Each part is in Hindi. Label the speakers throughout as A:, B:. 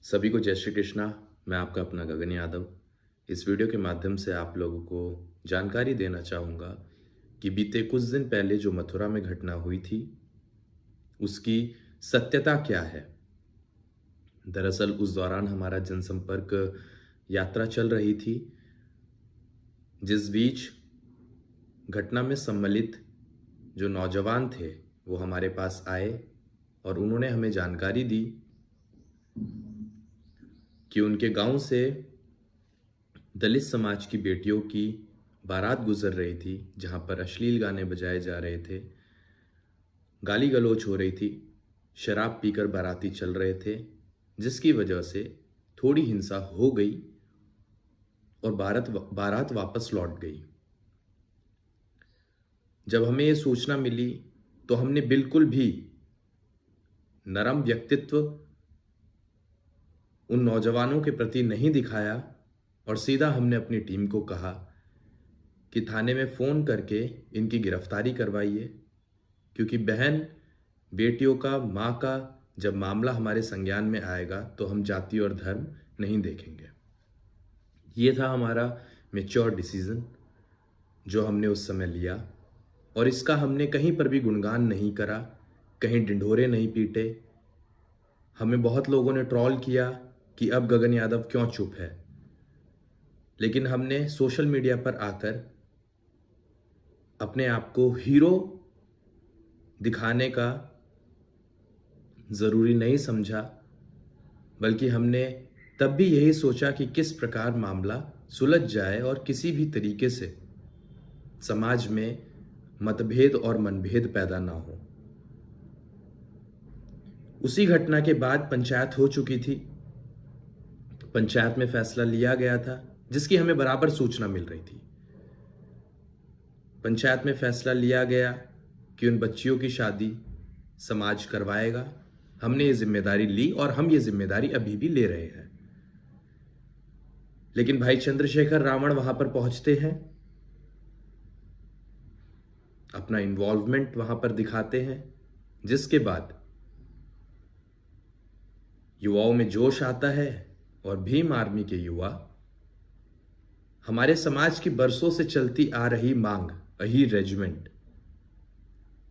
A: सभी को जय श्री कृष्णा। मैं आपका अपना गगन यादव इस वीडियो के माध्यम से आप लोगों को जानकारी देना चाहूँगा कि बीते कुछ दिन पहले जो मथुरा में घटना हुई थी उसकी सत्यता क्या है। दरअसल उस दौरान हमारा जनसंपर्क यात्रा चल रही थी, जिस बीच घटना में सम्मिलित जो नौजवान थे वो हमारे पास आए और उन्होंने हमें जानकारी दी कि उनके गांव से दलित समाज की बेटियों की बारात गुजर रही थी, जहां पर अश्लील गाने बजाए जा रहे थे, गाली गलौज हो रही थी, शराब पीकर बाराती चल रहे थे, जिसकी वजह से थोड़ी हिंसा हो गई और बारात वापस लौट गई। जब हमें ये सूचना मिली तो हमने बिल्कुल भी नरम व्यक्तित्व उन नौजवानों के प्रति नहीं दिखाया और सीधा हमने अपनी टीम को कहा कि थाने में फ़ोन करके इनकी गिरफ्तारी करवाइए, क्योंकि बहन बेटियों का, माँ का जब मामला हमारे संज्ञान में आएगा तो हम जाति और धर्म नहीं देखेंगे। ये था हमारा मैच्योर डिसीजन जो हमने उस समय लिया और इसका हमने कहीं पर भी गुणगान नहीं करा, कहीं ढिंढोरे नहीं पीटे। हमें बहुत लोगों ने ट्रोल किया कि अब गगन यादव क्यों चुप है, लेकिन हमने सोशल मीडिया पर आकर अपने आप को हीरो दिखाने का ज़रूरी नहीं समझा, बल्कि हमने तब भी यही सोचा कि किस प्रकार मामला सुलझ जाए और किसी भी तरीके से समाज में मतभेद और मनभेद पैदा ना हो। उसी घटना के बाद पंचायत हो चुकी थी, पंचायत में फैसला लिया गया था जिसकी हमें बराबर सूचना मिल रही थी। पंचायत में फैसला लिया गया कि उन बच्चियों की शादी समाज करवाएगा। हमने ये जिम्मेदारी ली और हम ये जिम्मेदारी अभी भी ले रहे हैं। लेकिन भाई चंद्रशेखर रावण वहां पर पहुंचते हैं, अपना इन्वॉल्वमेंट वहां पर दिखाते हैं, जिसके बाद युवाओं में जोश आता है और भीम आर्मी के युवा हमारे समाज की बरसों से चलती आ रही मांग अहीर रेजिमेंट,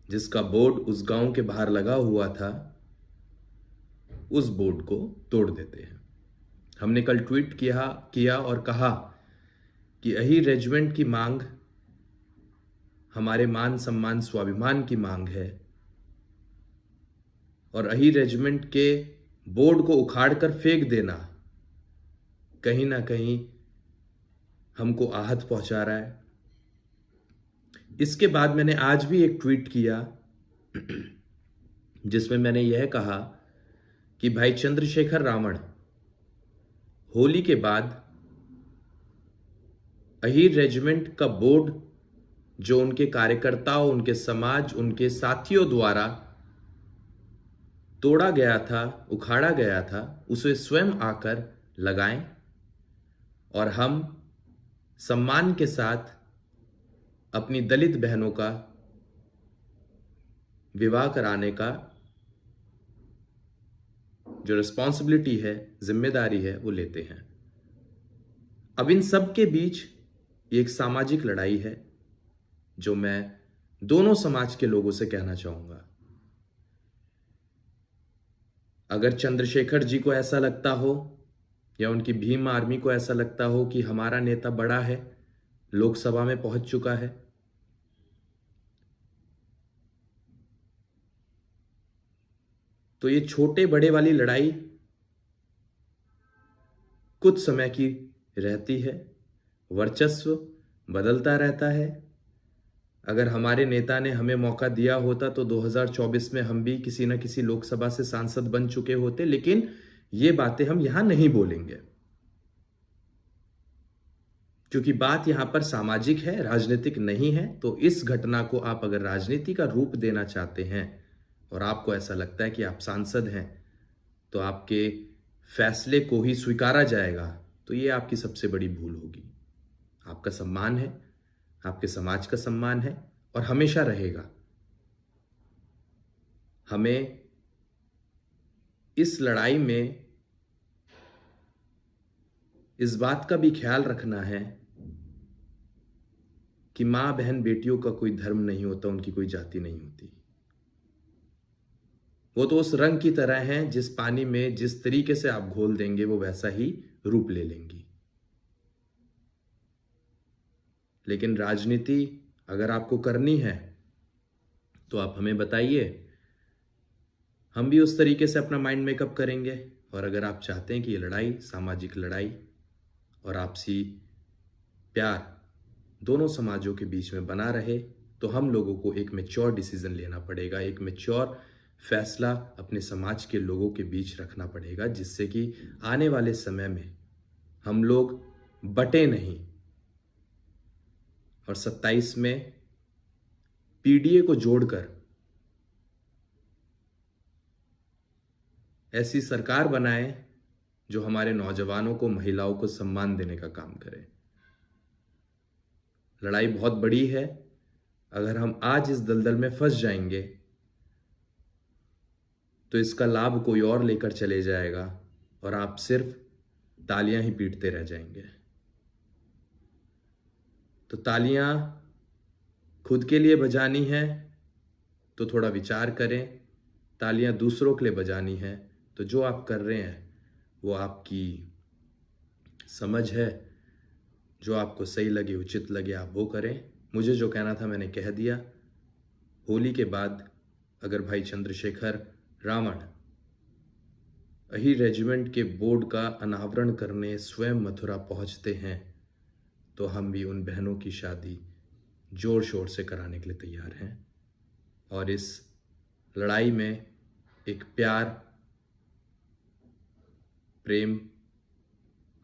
A: जिसका बोर्ड उस गांव के बाहर लगा हुआ था, उस बोर्ड को तोड़ देते हैं। हमने कल ट्वीट किया और कहा कि अहीर रेजिमेंट की मांग हमारे मान सम्मान स्वाभिमान की मांग है और अहीर रेजिमेंट के बोर्ड को उखाड़कर फेंक देना कहीं ना कहीं हमको आहत पहुंचा रहा है। इसके बाद मैंने आज भी एक ट्वीट किया जिसमें मैंने यह कहा कि भाई चंद्रशेखर रावण होली के बाद अहीर रेजिमेंट का बोर्ड जो उनके कार्यकर्ताओं, उनके समाज, उनके साथियों द्वारा तोड़ा गया था, उखाड़ा गया था, उसे स्वयं आकर लगाएं और हम सम्मान के साथ अपनी दलित बहनों का विवाह कराने का जो रिस्पॉन्सिबिलिटी है, जिम्मेदारी है, वो लेते हैं। अब इन सब के बीच एक सामाजिक लड़ाई है जो मैं दोनों समाज के लोगों से कहना चाहूंगा। अगर चंद्रशेखर जी को ऐसा लगता हो या उनकी भीम आर्मी को ऐसा लगता हो कि हमारा नेता बड़ा है, लोकसभा में पहुंच चुका है, तो ये छोटे बड़े वाली लड़ाई कुछ समय की रहती है, वर्चस्व बदलता रहता है। अगर हमारे नेता ने हमें मौका दिया होता तो 2024 में हम भी किसी न किसी लोकसभा से सांसद बन चुके होते, लेकिन ये बातें हम यहां नहीं बोलेंगे क्योंकि बात यहां पर सामाजिक है, राजनीतिक नहीं है। तो इस घटना को आप अगर राजनीति का रूप देना चाहते हैं और आपको ऐसा लगता है कि आप सांसद हैं तो आपके फैसले को ही स्वीकारा जाएगा, तो ये आपकी सबसे बड़ी भूल होगी। आपका सम्मान है, आपके समाज का सम्मान है और हमेशा रहेगा। हमें इस लड़ाई में इस बात का भी ख्याल रखना है कि मां बहन बेटियों का कोई धर्म नहीं होता, उनकी कोई जाति नहीं होती। वो तो उस रंग की तरह हैं, जिस पानी में जिस तरीके से आप घोल देंगे वो वैसा ही रूप ले लेंगी। लेकिन राजनीति अगर आपको करनी है तो आप हमें बताइए, हम भी उस तरीके से अपना माइंड मेकअप करेंगे। और अगर आप चाहते हैं कि ये लड़ाई, सामाजिक लड़ाई और आपसी प्यार दोनों समाजों के बीच में बना रहे, तो हम लोगों को एक मैच्योर डिसीजन लेना पड़ेगा, एक मैच्योर फैसला अपने समाज के लोगों के बीच रखना पड़ेगा, जिससे कि आने वाले समय में हम लोग बटे नहीं और 27 में पीडीए को जोड़कर ऐसी सरकार बनाए जो हमारे नौजवानों को, महिलाओं को सम्मान देने का काम करे। लड़ाई बहुत बड़ी है। अगर हम आज इस दलदल में फंस जाएंगे तो इसका लाभ कोई और लेकर चले जाएगा और आप सिर्फ तालियां ही पीटते रह जाएंगे। तो तालियां खुद के लिए बजानी है तो थोड़ा विचार करें, तालियां दूसरों के लिए बजानी है तो जो आप कर रहे हैं वो आपकी समझ है, जो आपको सही लगे, उचित लगे, आप वो करें। मुझे जो कहना था मैंने कह दिया। होली के बाद अगर भाई चंद्रशेखर रावण अही रेजिमेंट के बोर्ड का अनावरण करने स्वयं मथुरा पहुंचते हैं तो हम भी उन बहनों की शादी जोर शोर से कराने के लिए तैयार हैं। और इस लड़ाई में एक प्यार, प्रेम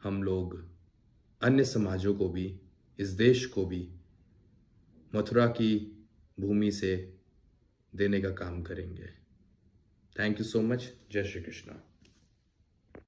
A: हम लोग अन्य समाजों को भी, इस देश को भी मथुरा की भूमि से देने का काम करेंगे। Thank you so much. जय श्री कृष्णा।